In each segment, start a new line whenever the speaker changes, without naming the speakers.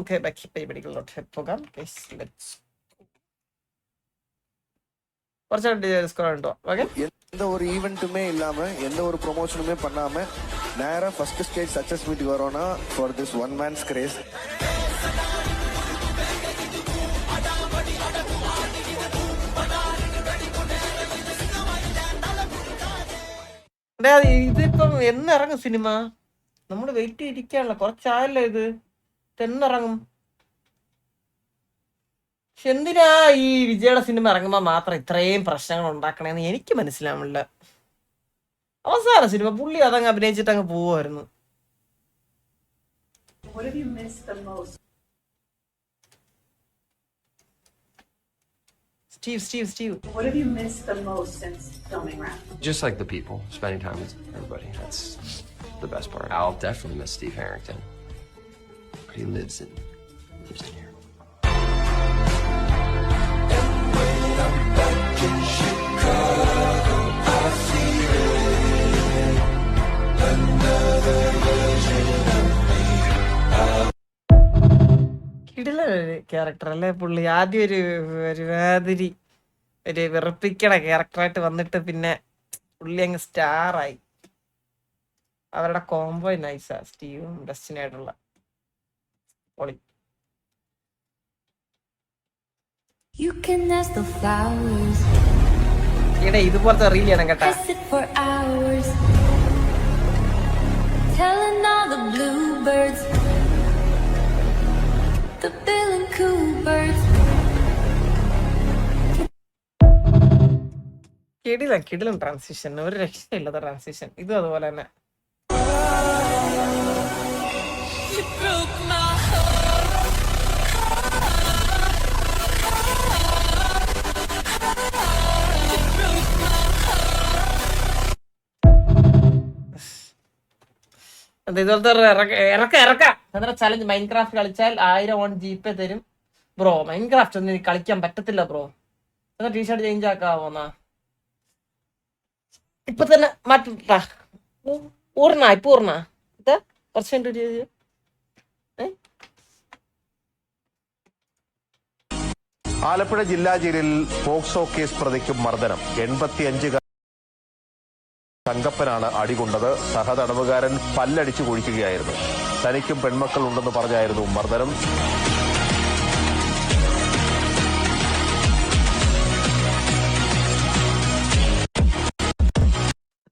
നമുക്ക് ബാക്കി പരിപാടികളിലോട്ട് പോകാം.
எந்த ஒரு ஈவெண்ட்டுமே இல்லாம எந்த ஒரு ப்ரொமோஷனுமே பண்ணாம நேரா ஃபர்ஸ்ட் ஸ்டேஜ் சக்சஸ் மீட் வரோம்னா for this one man's craze.
ഇതിപ്പം എന്നിറങ്ങും സിനിമ? നമ്മള് വെയിറ്റ് ചെയ്തിരിക്കാനുള്ള കുറച്ചായല്ലോ. ഇത് എന്നിറങ്ങും? പക്ഷെ എന്തിനാ ഈ വിജയുടെ സിനിമ ഇറങ്ങുമ്പോ മാത്രം ഇത്രയും പ്രശ്നങ്ങൾ ഉണ്ടാക്കണേന്ന് എനിക്ക് മനസ്സിലാവില്ല. അവസാന സിനിമ പുള്ളി അതങ്ങ് അഭിനയിച്ചിട്ട് അങ്ങ് പോവുമായിരുന്നു. Steve.
What have you missed the most since filming Wrath?
Just like the people, spending time with everybody. That's the best part. I'll definitely miss Steve Harrington. He lives in here.
Character അല്ലേ പുള്ളി? ആദ്യം ഒരുമാതിരി ഒരു വെറുപ്പിക്കണ ക്യാരക്ടറായിട്ട് വന്നിട്ട് പിന്നെ പുള്ളി അങ്ങ് സ്റ്റാറായി. അവരുടെ കോംബോ നൈസാ, സ്റ്റീവും ഡസ്റ്റിനായിട്ടുള്ള പൊളി. ഇവിടെ ഇതുപോലത്തെ റീൽ ചെയ്യണം കേട്ടാ. കിടിലം ട്രാൻസിഷൻ, ഒരു രക്ഷയില്ലാത്ത ട്രാൻസിഷൻ. ഇതും അതുപോലെ തന്നെ. ഇതുപോലത്തെ ചലഞ്ച് മൈൻക്രാഫ്റ്റ് കളിച്ചാൽ 1000 ഓൺ ജീപ്പേ തരും ബ്രോ. മൈൻക്രാഫ്റ്റ് ഒന്നും കളിക്കാൻ പറ്റത്തില്ല ബ്രോ. എന്നാ ടീഷർട്ട് ചേഞ്ച് ആക്കാവോന്നാ? ഇപ്പൊ തന്നെ മാറ്റാ. പൂർണ്ണ ഇത് കുറച്ച്
ആലപ്പുഴ ജില്ലാ ജയിലിൽ പോക്സോ കേസ് പ്രതിക്കും മർദ്ദനം. 85 തങ്കപ്പനാണ് അടികൊണ്ടത്. സഹതടവുകാരൻ പല്ലടിച്ചു കുഴിക്കുകയായിരുന്നു. തനിക്കും പെൺമക്കൾ ഉണ്ടെന്ന് പറഞ്ഞായിരുന്നു മർദ്ദനം.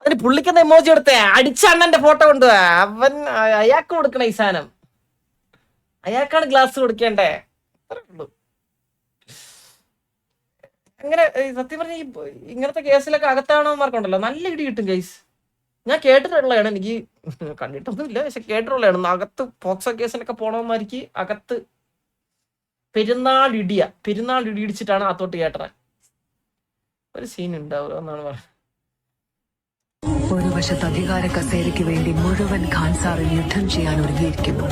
അതിന് പുള്ളിക്കെന്താ എമോജി എടുത്തേ? അടിച്ച അണ്ണന്റെ ഫോട്ടോ കൊണ്ടുപോവാ. അവൻ അയാൾക്ക് കൊടുക്കണ ഈ സാധനം, അയാൾക്കാണ് ഗ്ലാസ് കൊടുക്കേണ്ടേ. അത്രേ ഉള്ളൂ. അങ്ങനെ സത്യം പറഞ്ഞ ഇങ്ങനത്തെ കേസിലൊക്കെ അകത്താണോമാർക്കുണ്ടല്ലോ നല്ല ഇടി കിട്ടും ഗൈസ്. ഞാൻ കേട്ടിട്ടുള്ളതാണ്, എനിക്ക് കണ്ടിട്ടൊന്നുമില്ല, പക്ഷെ കേട്ടിട്ടുള്ളതാണ്. അകത്ത് പോക്സോ കേസിനൊക്കെ പോണവന്മാർക്ക് അകത്ത് പെരുന്നാൾ ഇടി ഇടിച്ചിട്ടാണ് അകത്തോട്ട് കേട്ടത്. ഒരു സീൻ ഉണ്ടാവുക എന്നാണ് പറയുന്നത്.
ഒരു വശത്ത് അധികാര കസേരയ്ക്ക് വേണ്ടി മുഴുവൻ ഖാൻസാറിൽ യുദ്ധം ചെയ്യാൻ ഒരുങ്ങിയിരിക്കുന്നു.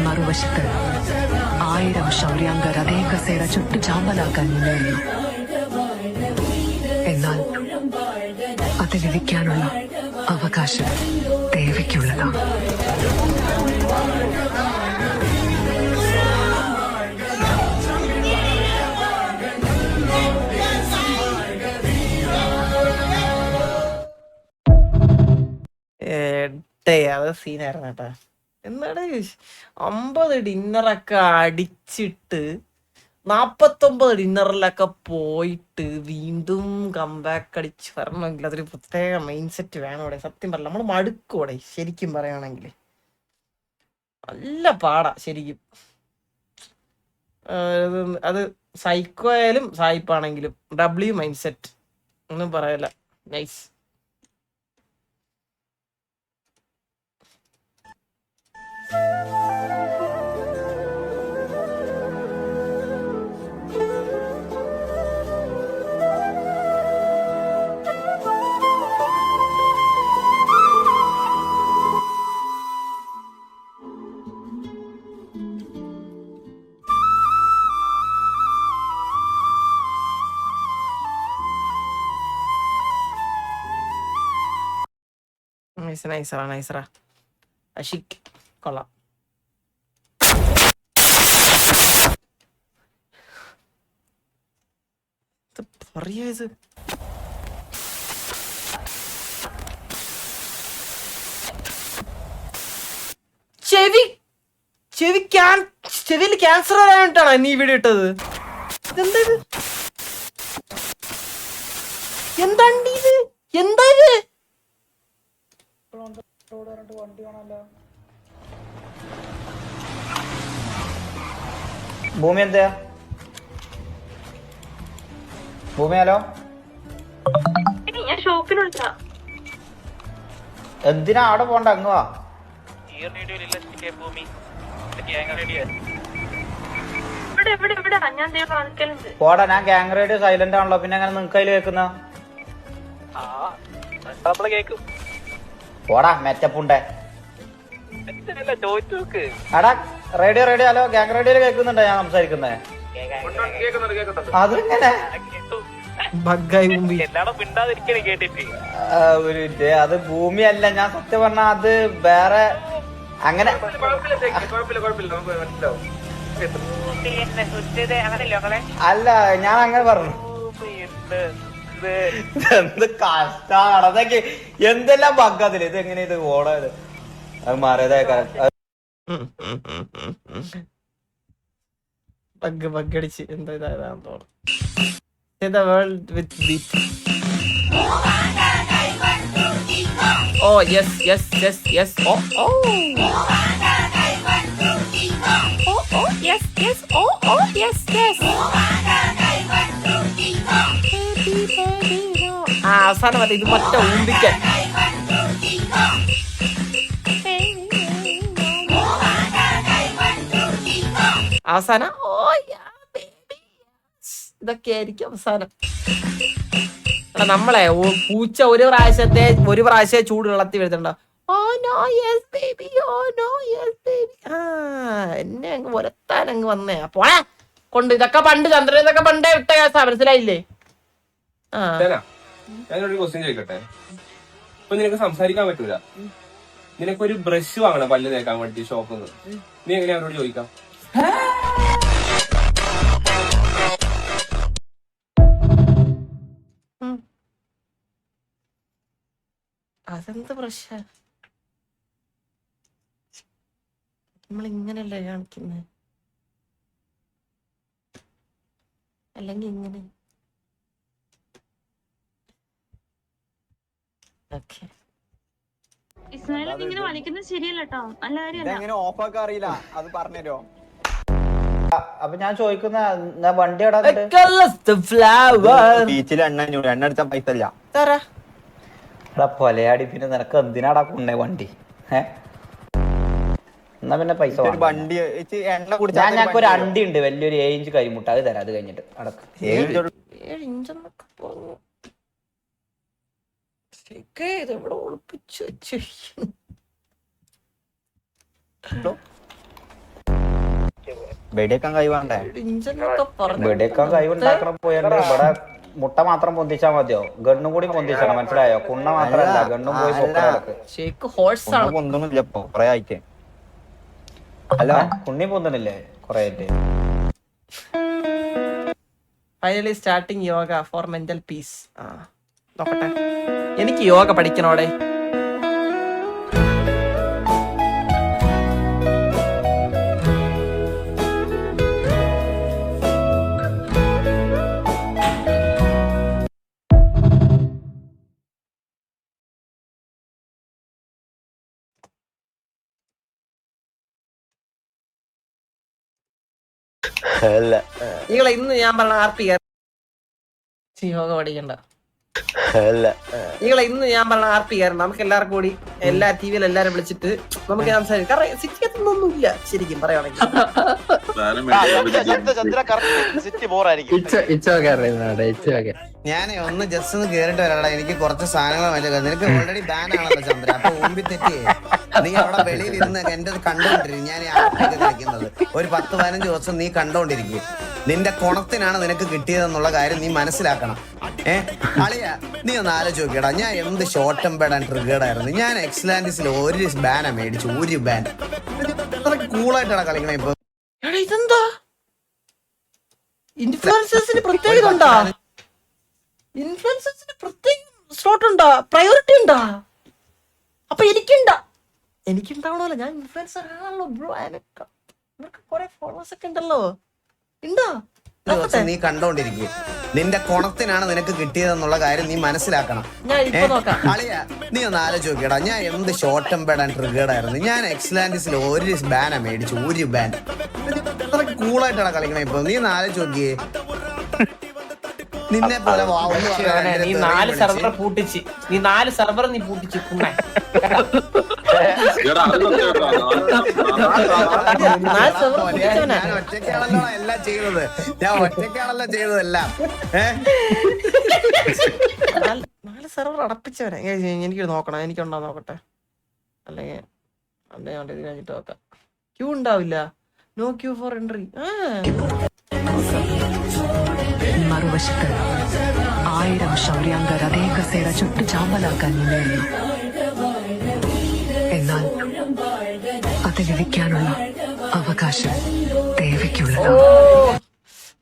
മറുവശത്ത് 1000 ശൗര്യാംഗർ അതേ കസേര ചുട്ടുചാമ്പലാക്കാൻ മുന്നേറുന്നു. എന്നാൽ അതിലിരിക്കാനുള്ള അവകാശം ദേവിക്കുള്ളതാണ്.
അത് സീനായിരുന്നു കേട്ടാ. എന്നാണ് 50 ഡിന്നറൊക്കെ അടിച്ചിട്ട് 49 ഡിന്നറിലൊക്കെ പോയിട്ട് വീണ്ടും കംബാക്ക് അടിച്ച് വരണമെങ്കിൽ അതൊരു പ്രത്യേക മൈൻഡ് സെറ്റ് വേണം ഇവിടെ. സത്യം പറയില്ല, നമ്മൾ മടുക്കൂടെ ശരിക്കും പറയുകയാണെങ്കിൽ. നല്ല പാടാ ശരിക്കും. അത് സൈക്കോ ആയാലും സായിപ്പാണെങ്കിലും മൈൻഡ് സെറ്റ് ഒന്നും പറയല്ല. നൈസ്. നൈസറാ അഷിക് കൊള്ളാം. പറയാ ഇത് ചെവിയിൽ ക്യാൻസർ വരാനായിട്ടാണോ നീ വീഡിയോ ഇട്ടത്? ഇതെന്താ ഇത്? എന്താണ്ട് ഇത്? എന്താ ഇത്?
ഭൂമി എന്താ? ഭൂമി ഹലോ,
ഞാൻ ഷോപ്പിൽ വിളിച്ചാ.
എന്തിനാ അവിടെ പോണ്ട? അങ്ങുവാ
ഇവിടെ ഞാൻ കാണിക്കലുണ്ട്.
പോടാ. ഞാൻ ഗ്യാങ് റേഡിയോ സൈലന്റ് ആണല്ലോ, പിന്നെ അങ്ങനെ നിങ്ങൾക്ക് അതിൽ കേൾക്കുന്ന പോടാ മെറ്റപ്പുണ്ടേ. അടാ റേഡിയോ ഹലോ, ഗ്യാങ് റേഡിയോയിൽ കേൾക്കുന്നുണ്ടോ ഞാൻ സംസാരിക്കുന്നേ? അതെങ്ങനെ ഒരു മിനിറ്റ്, അത് ഭൂമിയല്ല. ഞാൻ സത്യം പറഞ്ഞ അത് വേറെ അങ്ങനെ അല്ല, ഞാൻ അങ്ങനെ പറഞ്ഞു. എന്ത് കഷ്ടാണ് അതൊക്കെ, എന്തെല്ലാം ബഗ്ഗതില്. ഇത് എങ്ങനെ ഇത് ഓടാത്? അത് മാറിയതായ
ബഗ്ഗടിച്ച് എന്താ ഇതായതാന്ന് തോന്നുന്നു. The world with beat. Oh yes. Oh. Oh yes. Oh yes. അവസാനം മറ്റേ ഇത് മറ്റേ ഊമ്പിക്കാൻ. അവസാനം ഇതൊക്കെ ആയിരിക്കും അവസാനം. നമ്മളെ പൂച്ച ഒരു പ്രാവശ്യം ചൂട് വെള്ളത്തിൽ വരുന്നുണ്ടോ? എന്നെ അങ്ങ് ഒരത്താൻ അങ്ങ് വന്നേ പോയാ കൊണ്ട്. ഇതൊക്കെ പണ്ട് ചന്ദ്രൻ ഇതൊക്കെ പണ്ടേ വിട്ട കേസാ, മനസ്സിലായില്ലേ?
ഞാനൊരു ക്വസ്റ്റ്യൻ ചോദിക്കട്ടെ. ഇപ്പൊ നിനക്ക് സംസാരിക്കാൻ പറ്റൂല, നിനക്കൊരു ബ്രഷ് വാങ്ങണം പല്ല് തേക്കാൻ വേണ്ടി ഷോപ്പിൽ നിന്ന്. നീ എങ്ങനെയാ അവരോട് ചോദിക്കാം?
അതെന്ത് പ്രശ്ന? നമ്മളിങ്ങനല്ലേ കാണിക്കുന്നത്? അല്ലെങ്കിൽ ഇങ്ങനെ. ഓക്കെ,
ഇങ്ങനെ വലിക്കുന്നത് ശരിയല്ല കേട്ടോ. നല്ല കാര്യമല്ല.
ഓഫാക്കാൻ അറിയില്ല, അത് പറഞ്ഞോ. അപ്പൊ ഞാൻ ചോദിക്കുന്ന വണ്ടി ബീച്ചിൽ എണ്ണ അടിച്ച പൈസ ഇല്ല പൊലയാടി. പിന്നെ നിനക്ക് എന്തിനാടാ കൊണ്ടേ വണ്ടി? എന്നാ പിന്നെ പൈസ വണ്ടി എണ്ണ കുടിച്ചാൽ ഞങ്ങൾക്ക് ഒരു അണ്ടി ഉണ്ട്, വലിയൊരു 7 ഇഞ്ച് കരിമുട്ട, അത് തരാം. അത് കഴിഞ്ഞിട്ട് അടക്കം
7 ഇഞ്ചെന്നൊക്കെ പറഞ്ഞു. ഇതെവിടെ ഒളിപ്പിച്ചു വെച്ചു?
വെടിയേക്കാൻ കഴിവാണ്ടേ?
7 ഇഞ്ചെന്നൊക്കെ പറഞ്ഞു.
വെടിയേക്കാൻ കഴിവുണ്ടാക്കണം. പോയണ്ട് ഇവിടെ മുട്ട മാത്രം പൊന്തിച്ചാൽ മതിയോ? ഗണ്ണും കൂടി പൊന്തിച്ചണം, മനസ്സിലായോ? കുണ്ണ മാത്രല്ല, ഗണ്ണും പോയി
ഷേക്ക് ഹോഴ്സ് ആണ്.
പൊന്തുന്നില്ല കൊറേ ആയിട്ട്. അല്ല കുണ്ണി പൊന്തണില്ലേ കൊറേ ആയിട്ട്.
Finally starting yoga for mental peace. നോക്കട്ടെ, എനിക്ക് യോഗ പഠിക്കണോടെ. നിങ്ങളെ ഇന്ന് ഞാൻ പറഞ്ഞ ആർപ്പി യോഗ പഠിക്കണ്ട. നിങ്ങളെ ഇന്ന് ഞാൻ പറഞ്ഞ ആർപ്പി കയറണം. നമുക്ക് എല്ലാവർക്കും കൂടി എല്ലാ ടിവിയിൽ എല്ലാരും വിളിച്ചിട്ട് നമുക്ക് സംസാരിക്കാം. കാരണം സിറ്റിയൊന്നുമില്ല ശരിക്കും പറയുവാണെങ്കിൽ.
ഞാൻ ഒന്ന് ജസ്റ്റ് ഒന്ന് കേറിട്ട് വരാടാ. എനിക്ക് കുറച്ച് സാധനങ്ങൾ മനസ്സിലാക്കാം. നിനക്ക് ഓൾറെഡി ബാൻ ആണല്ലോ ചന്ദ്ര. അപ്പൊ മുമ്പിൽ തെറ്റിയേ നീ അവിടെ വെളിയിൽ ഇരുന്ന് എന്റെ കണ്ടോണ്ടിരിക്കും. ഞാൻ ആർക്കൊക്കെ കളിക്കുന്നത് ഒരു 10-15 ദിവസം നീ കണ്ടോണ്ടിരിക്കും. നിന്റെ കുണത്തിനാണ് നിനക്ക് കിട്ടിയതെന്നുള്ള കാര്യം നീ മനസ്സിലാക്കണം. അളിയ നീ ഒന്ന് ആലോചിച്ച് നോക്കിയടാ, ഞാൻ എന്ത് ഷോർട്ട് എംപേഡ് ആൻഡ് ട്രിഗേർഡ് ആയിരുന്നു. ഞാൻ എക്സ്ലാൻഡിസിൽ ഒരു ബാനാ മേടിച്ചു, ഒരു ബാൻ. അത്രക്ക് കൂളായിട്ടാണ് കളിക്കണേ ഇപ്പൊ.
ഇതെന്താ ഇൻഫ്ലുവൻസേഴ്സിന് പ്രത്യേകത ഉണ്ടോ? ഇൻഫ്ലുവൻസേഴ്സിന് പ്രത്യേക സ്ലോട്ട് ഉണ്ടാ, പ്രയോറിറ്റി ഉണ്ടാ? അപ്പൊ എനിക്കുണ്ടാവണല്ലോ, ഞാൻ ഇൻഫ്ലുവൻസർ ആണല്ലോ ബ്രോ. ഇവർക്ക് കുറെ ഫോളോവേഴ്സ് ഒക്കെ ഉണ്ടല്ലോ. ഉണ്ടോ?
ദിവസം നീ കണ്ടോണ്ടിരിക്കും. നിന്റെ കുണത്തിനാണ് നിനക്ക് കിട്ടിയതെന്നുള്ള കാര്യം നീ മനസ്സിലാക്കണം.
ഞാൻ ഇപ്പൊ നോക്കാം.
അളിയ നീ ഒന്ന് ആലോചിച്ച് നോക്കിയടാ, ഞാൻ എന്ത് ഷോർട്ട് ടെമ്പേർഡ് ആൻഡ് ട്രിഗേർഡായിരുന്നു. ഞാൻ എക്സ്ലാൻഡിസിൽ ഒരു ബാനാ മേടിച്ചു, ഒരു ബാൻ. അത്രയ്ക്ക് കൂളായിട്ടാണ് കളിക്കണേ ഇപ്പൊ. നീ ഒന്ന് ആലോചിച്ച് നോക്കിയേ. നിന്നെ പോലെ
നീ 4 സെർവർ പൂട്ടിച്ച്, നീ 4 സെർവർ നീ പൂട്ടിച്ച് കുണ്ണ. 4 സെർവർ പൂട്ടിച്ചവനാ.
ഞാൻ ഒറ്റയ്ക്കാണല്ലോ എല്ലാം ചെയ്തത്. ഞാൻ ഒറ്റയ്ക്കാണല്ലോ ചെയ്തതെല്ലാം.
4 സെർവർ അടപ്പിച്ചവനാ. എനിക്ക് നോക്കണം, എനിക്കുണ്ടോ നോക്കട്ടെ. അല്ലെങ്കിൽ ഇത് കഴിഞ്ഞിട്ട് നോക്കാം. ക്യൂ ഉണ്ടാവില്ല. No queue for entry.
മറുവശത്ത് 1000 ശൗര്യാംഗർ അതേ കസേര ചുട്ടു ചാമ്പലാക്കാൻ നിന്നു. എന്നാൽ അതിലിരിക്കാനുള്ള അവകാശം ദേവിക്കുള്ളതാണ്.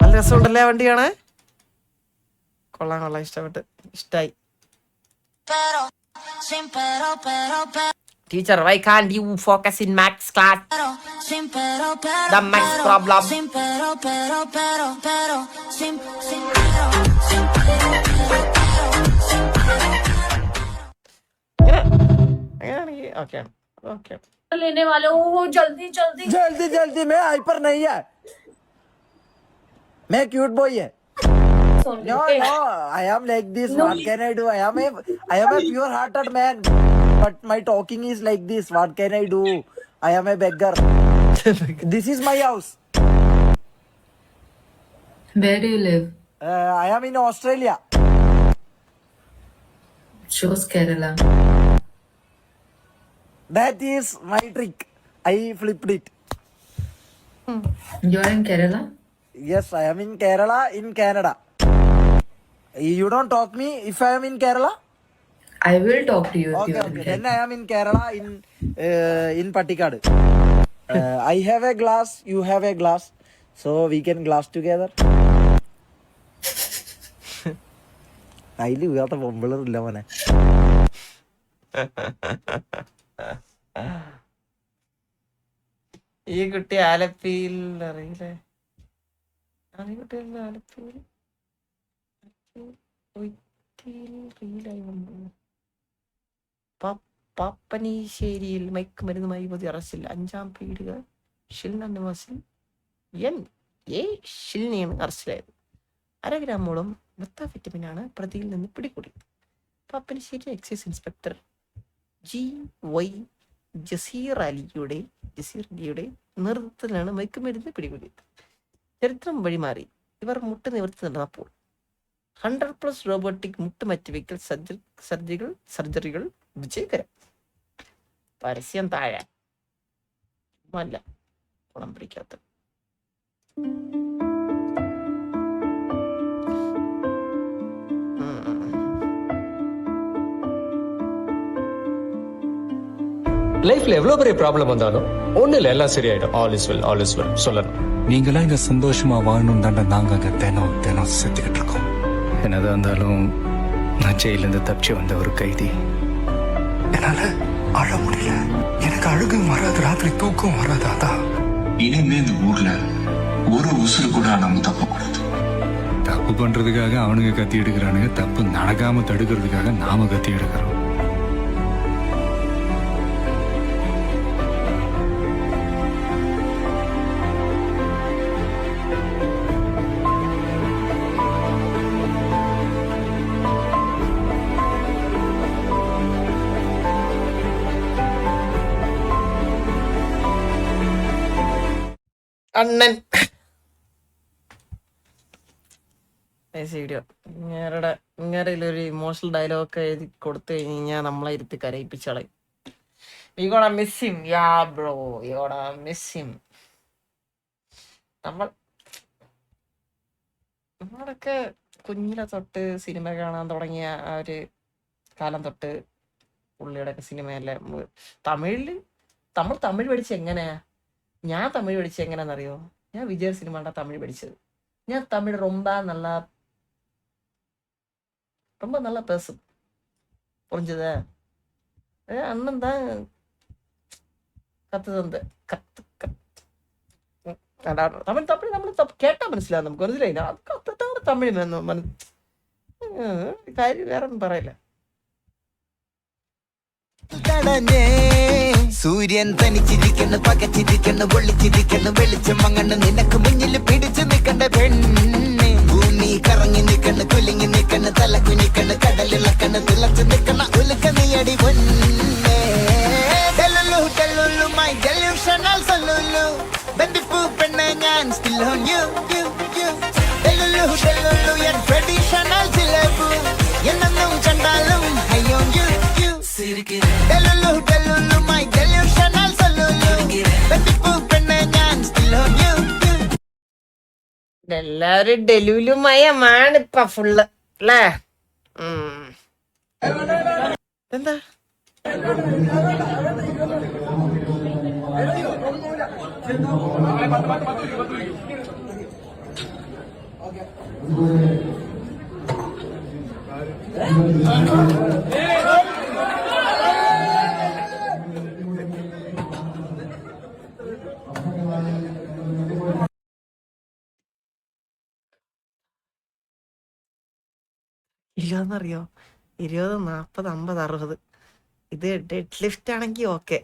നല്ല രസമുണ്ടല്ലേ വണ്ടിയാണ്. കൊള്ളാം, ഇഷ്ടായി. Teacher, why can't you focus in max class? The max problem. Okay.
लेने वाले हो जल्दी जल्दी
जल्दी जल्दी मैं हाइपर नहीं है, मैं क्यूट बॉय है. No, I am like this. What can I do? I am a pure hearted man, but my talking is like this. What can I do? I am a beggar. This is my house.
Where do you live?
I am in Australia.
Shows Kerala.
That is my trick. I flipped it.
You are in Kerala?
Yes, I am in Kerala, in Canada. You don't talk me if I am in Kerala.
I will talk to you.
Okay. Then I am in Kerala, in Pattikad. I have a glass. You have a glass, so we can glass together. Highly we are the popular illa mane.
ഈ കുട്ടി ആലപ്പിയിൽ അറിയില്ലേ? ആലപ്പിയിൽ പാപ്പനീശ്ശേരിയിൽ മയക്കുമരുന്നുമായി പ്രതി അറസ്റ്റിൽ. 5-ാം പീടിക ഷിൽന നിവാസി ഷിൽനെയാണ് അറസ്റ്റിലായത്. 1/2 ഗ്രാമോളം മെത്താഫെറ്റമിനാണ് പ്രതിയിൽ നിന്ന് പിടികൂടിയത്. Pappanassery excise inspector GY Jaseer അലിയുടെ നേതൃത്വത്തിലാണ് മയക്കുമരുന്ന് പിടികൂടിയത്. ചരിത്രം വഴിമാറി ഇവർ മുട്ട് നിവർത്തി നടന്നപ്പോൾ 100+ റോബോട്ടിക് മുട്ടുമാറ്റിവെക്കൽ സർജറികൾ വിജയകരം. പരസ്യം താഴെ അല്ല കുളം പിടിക്കാത്ത.
லைஃப்ல எவ்வளவு பெரிய ப்ராப்ளம் வந்தாலும் ஒண்ணு இல்ல, எல்லாம் சரியாயிடும். ஆல் இஸ் வெல் சொல்லணும்.
நீங்களாம் இங்க சந்தோஷமா வாழணும் தாண்டா நாங்க அங்க தினம் செத்துக்கிட்டு இருக்கோம். என்னதான் இருந்தாலும் நான் ஜெயிலிருந்து தப்பிச்சு வந்த ஒரு கைதி. என்னால அழ முடியல, எனக்கு அழுகும் வராது, ராத்திரி தூக்கம் வராது. அதான் இனிமே இந்த ஊர்ல ஒரு உசுறு கூட நம்ம தப்பு கூடாது. தப்பு பண்றதுக்காக அவனுங்க கத்தி எடுக்கிறானுங்க, தப்பு நடக்காம தடுக்கிறதுக்காக நாம கத்தி எடுக்கிறோம்.
അണ്ണൻ വീഡിയോ ഇങ്ങനൊരു ഇമോഷണൽ ഡയലോഗ് ഒക്കെ എഴുതി കൊടുത്തു കഴിഞ്ഞാൽ നമ്മളെ ഇരുത്തി കരയിപ്പിച്ചളയും. We gonna miss him. Yeah bro, we gonna miss him. നമ്മളൊക്കെ കുഞ്ഞിലെ തൊട്ട് സിനിമ കാണാൻ തുടങ്ങിയ ആ ഒരു കാലം തൊട്ട് പുള്ളിയുടെ ഒക്കെ സിനിമയല്ലേ തമിഴ് പഠിച്ച എങ്ങനെയാ? ഞാൻ തമിഴ് പഠിച്ചത് എങ്ങനെയാണെന്നറിയോ? ഞാൻ വിജയ സിനിമയുടെ തമിഴ് പഠിച്ചത്. ഞാൻ തമിഴ് ரொம்ப நல்லா ரொம்ப நல்லா பேசும், புரிஞ்சுதா? அண்ணன் தான் കത്ത് തന്നത്. തമിഴ് തമിഴ് നമ്മൾ കേട്ടാ മനസ്സിലാവും, നമുക്ക് മനസ്സിലായില്ല. അത് കത്താണ് തമിഴ് കാര്യം വേറെ ഒന്നും പറയില്ല.
സൂര്യൻ തനിച്ചിരിക്കുന്നു, പകച്ചിരിക്കുന്നു, പൊള്ളിച്ചിരിക്കുന്നു, വെളിച്ചം മങ്ങണ് നിനക്ക് മുന്നിൽ പിടിച്ചു നിൽക്കണ്ട പെണ്ണ്. ഭൂമി കറങ്ങി നിൽക്കണ്, കുലുങ്ങി നിൽക്കണ്, തല കുനിക്കണ്, കടലിളക്കണ്, തിളച്ചു നിൽക്കണ ഉലുക്ക നീയടി പൊന്നേ. മൈ ഡെലൂഷണൽ സൊല്ലുലു ബന്ദിപ്പൂ പെണ്ണെ ഞാൻ still on you you you. Delulu യൻ ട്രഡീഷണൽ സിലബു എന്നും കണ്ടാലും eye on you you. Delulu my delusional സൊല്ലുലു ബന്ദിപ്പൂ പെണ്ണെ ഞാൻ സ്റ്റിൽ ഓൺ യു യു.
എല്ലാവരും ഡെലുലുമയമാണ് ഇപ്പൊ ഫുള്ള് അല്ലേ? എന്താ ഇല്ലാന്നറിയോ? 20, 40, 50, 60. ഇത് ഡെഡ് ലിഫ്റ്റ് ആണെങ്കിൽ ഓക്കെ.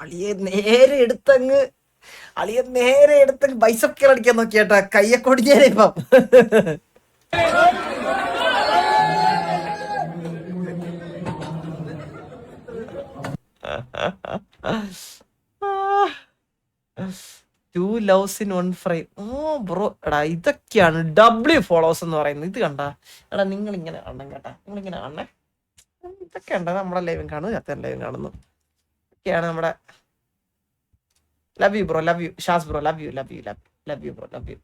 അളിയെ നേരെ എടുത്തങ്ങ് ബൈസപ്പ് അടിക്കാൻ നോക്കിയേട്ടാ, കയ്യൊക്കെ ഒടിഞ്ഞേനെ ഇപ്പം. Two loves in one frame. ഓ ബ്രോ, എടാ ഇതൊക്കെയാണ് W ഫോളോവേഴ്സ് എന്ന് പറയുന്നത്. ഇത് കണ്ടാ എടാ, നിങ്ങളിങ്ങനെ കാണണം കേട്ടാ, നിങ്ങളിങ്ങനെ കാണണേ. ഇതൊക്കെ ഉണ്ട് നമ്മുടെ ലൈവും കാണുന്നു, അത്യാവശ്യം ലൈവും കാണുന്നു. ഒക്കെയാണ് നമ്മുടെ love you bro, love you ഷാസ് bro, love you bro, love you.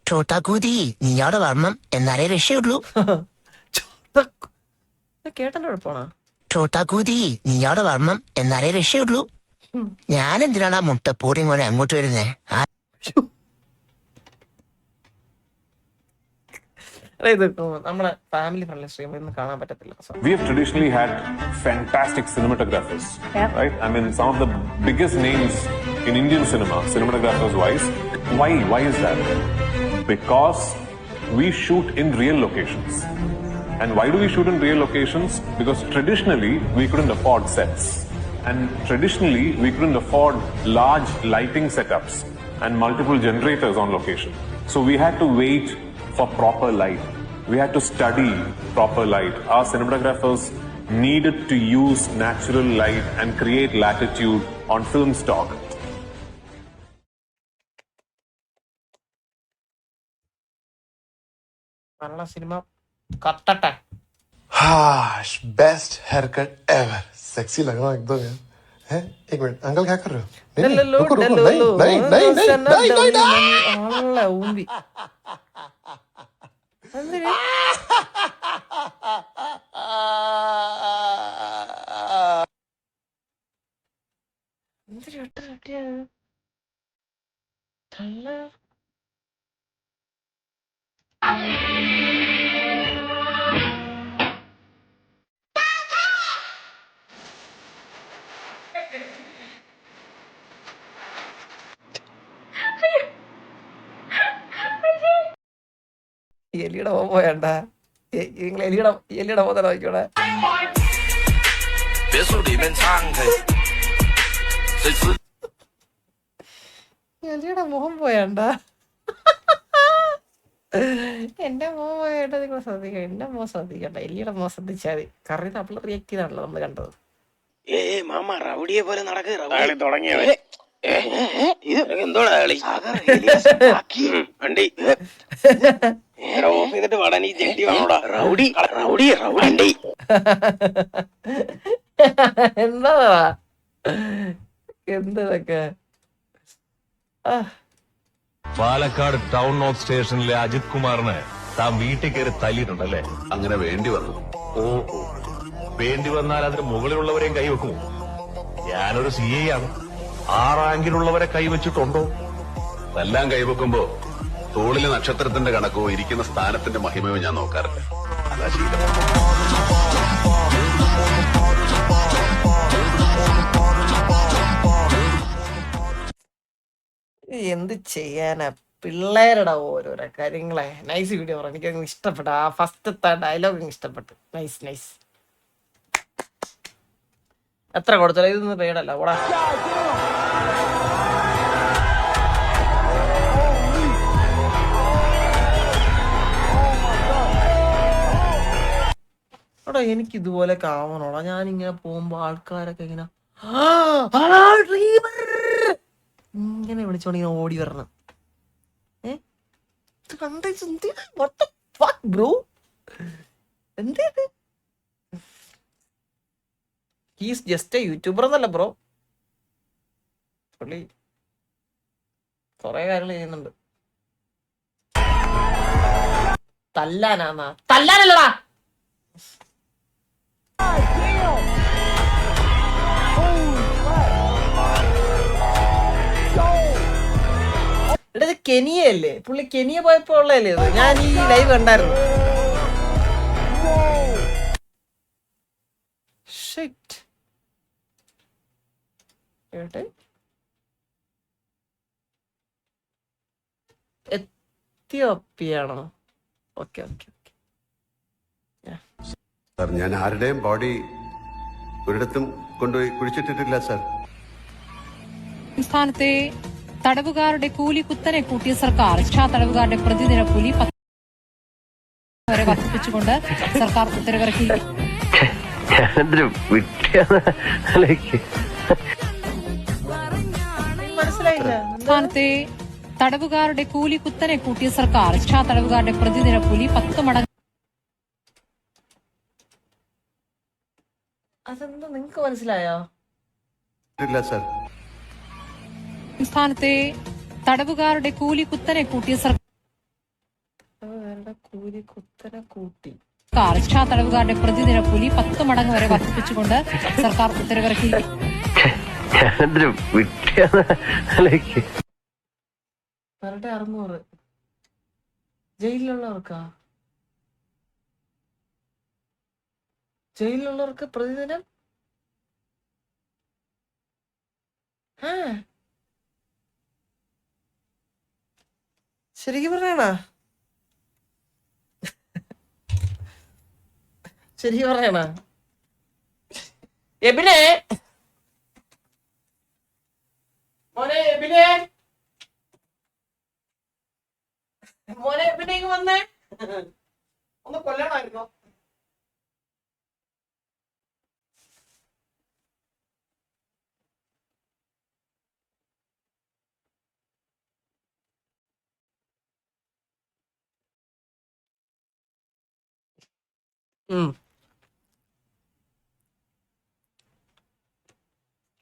ചോട്ടാക്കൂതി നീയോടെ വരണം എന്നാലേ രക്ഷയുള്ളൂ.
കേട്ടല്ലോ കുഴപ്പമാണോ?
ചോട്ടാക്കൂതി നീയോടെ വരണം എന്നാലേ രക്ഷയുള്ളൂ. ഞാൻ എന്തിനാണ് ആ മുട്ടപ്പൂരി മോനെ അങ്ങോട്ട് വരുന്നേ?
ഇത് നമ്മുടെ ഫാമിലി ഫ്രണ്ട്ലി സ്ട്രീം ഒന്നും കാണാൻ പറ്റത്തില്ല.
We have traditionally had fantastic cinematographers, right? I mean, some of the biggest names in Indian cinema, cinematographers wise. Why is that? Because we shoot in real locations. And why do we shoot in real locations? Because traditionally we couldn't afford sets. And traditionally we couldn't afford large lighting setups and multiple generators on location. So we had to wait for proper light. We had to study proper light. Our cinematographers needed to use natural light and create latitude on film stock.
നല്ല സിനിമ കട്ടട്ടെ.
Best haircut ever. Sexy लग रहा हूँ एकदम यार. हैं? एक मिनट, अंकल क्या कर रहे हो?
ഊമ്പി എലിയുടെ പോ പോയണ്ട. നിങ്ങൾ എലിയുടെ പോ തന്നെ നോക്കിയോടെ. എലിയുടെ മുഖം പോയണ്ട. എന്റെ മുഖം പോയേണ്ട നിങ്ങൾ ശ്രദ്ധിക്കണം. എന്റെ മുഖം ശ്രദ്ധിക്കണ്ട, എലിയുടെ മുഖം ശ്രദ്ധിച്ചാൽ മതി. കറി നമ്മൾ റിയാക്ട് ചെയ്താണല്ലോ നമ്മൾ കണ്ടത്.
മാമ റൗഡിയെ പോലെ നടക്കുക തുടങ്ങിയ എന്തോടാ കളി വണ്ടി ഓഫ് ചെയ്തിട്ട് വടനീ ചെണ്ടി വാങ്ങോടാ റൗഡി റൗഡി റൗഡി.
എന്താ എന്തൊക്കെ
പാലക്കാട് ടൗൺ നോർത്ത് സ്റ്റേഷനിലെ അജിത് കുമാറിന് താൻ വീട്ടിൽ കയറി തല്ലിയിട്ടുണ്ടല്ലേ?
അങ്ങനെ വേണ്ടി വന്നു.
ഓ വേണ്ടി വന്നാൽ അതിന് മുകളിലുള്ളവരെയും കൈവെക്കുമോ? ഞാനൊരു CI ആണ്. ആ റാങ്കിലുള്ളവരെ കൈവച്ചിട്ടുണ്ടോ?
എല്ലാം കൈവെക്കുമ്പോ തോളിലെ നക്ഷത്രത്തിന്റെ കണക്കോ ഇരിക്കുന്ന സ്ഥാനത്തിന്റെ മഹിമയോ ഞാൻ നോക്കാറില്ല.
എന്ത് ചെയ്യാനാ പിള്ളേരുടെ ഓരോരോ കാര്യങ്ങളെ. നൈസ് വീഡിയോ പറഞ്ഞു, എനിക്ക് ഇഷ്ടപ്പെട്ടു. ആ ഫസ്റ്റത്തെ ഡയലോഗ് ഇഷ്ടപ്പെട്ടു. Nice nice. എത്ര കൊടുത്തല്ലോ? ഇതൊന്നും പേടല്ല ഓടാ. എടാ എനിക്ക് ഇതുപോലെ കാവണോടാ. ഞാനിങ്ങനെ പോകുമ്പോ ആൾക്കാരൊക്കെ ഇങ്ങനെ ഇങ്ങനെ വിളിച്ചോണ്ട് ഇങ്ങനെ ഓടി വരണം. ഇത് കണ്ട ബ്രോ എന്തേ? ഹീസ് ജസ്റ്റ് എ യൂട്യൂബർ എന്നല്ല ബ്രോ. പുള്ളി കൊറേ കാര്യങ്ങൾ ചെയ്യുന്നുണ്ട്. തല്ലാനല്ലടാ. ഇത് കെനിയല്ലേ? പുള്ളി കെനിയ പോയപ്പോ ഉള്ളതല്ലേ ഇത്? ഞാൻ ഈ ലൈവ് കണ്ടായിരുന്നു. എത്തിയോപ്പിയാണോ? Okay okay okay.
സാർ ഞാൻ ആരുടെയും ബോഡി ഒരിടത്തും കൊണ്ടുപോയി കുഴിച്ചിട്ടിട്ടില്ല സാർ.
സംസ്ഥാനത്തെ തടവുകാരുടെ കൂലി കുത്തനെ കൂട്ടിയ സർക്കാർ രക്ഷാ തടവുകാരുടെ പ്രതിദിന കൂലി 10 വരെ വർദ്ധിപ്പിച്ചുകൊണ്ട് സർക്കാർ ഉത്തരവിറക്കി. സംസ്ഥാനത്തെ തടവുകാരുടെ കൂലി കുത്തനെ കൂട്ടിയ സർക്കാർ രക്ഷാ തടവുകാരുടെ പ്രതിദിന കൂലി 10 മടങ്ങ്.
അതെന്താ നിങ്ങക്ക് മനസ്സിലായോ?
ഇല്ല സാർ.
സംസ്ഥാനത്തെ തടവുകാരുടെ കൂലി കുത്തനെ കൂട്ടിയ സർക്കാർ രക്ഷാ തടവുകാരുടെ പ്രതിദിന കൂലി 10 മടങ്ങ് വരെ വർദ്ധിപ്പിച്ചുകൊണ്ട് സർക്കാർ ഉത്തരവിറക്കി.
Per day 600. ജയിലിലുള്ളവർക്ക് പ്രതിദിനം ശരിക്കും പറയണ? ശരിക്കും പറയണ? എബിനെ മോനെ, എബിനെ മോനെ, എബിനെ ഇങ്ങ് വന്നേ. ഒന്ന് കൊല്ലണമായിരുന്നോ?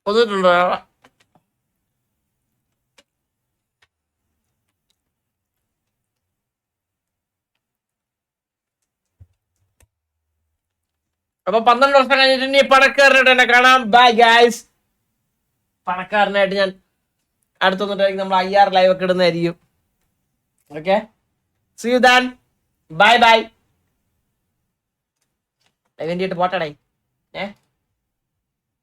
കൊന്നിട്ടുണ്ടോ? അപ്പൊ 12 വർഷം കഴിഞ്ഞിട്ട് ഇനി പണക്കാരനായിട്ട് എന്നെ കാണാം. Bye guys. പണക്കാരനായിട്ട് ഞാൻ അടുത്തൊന്നിട്ടായിരിക്കും നമ്മൾ IR ലൈവ് ഒക്കെ ഇടുന്നതായിരിക്കും. Okay, see you then. Bye bye. Live വേണ്ടിയിട്ട് പോട്ടടേ.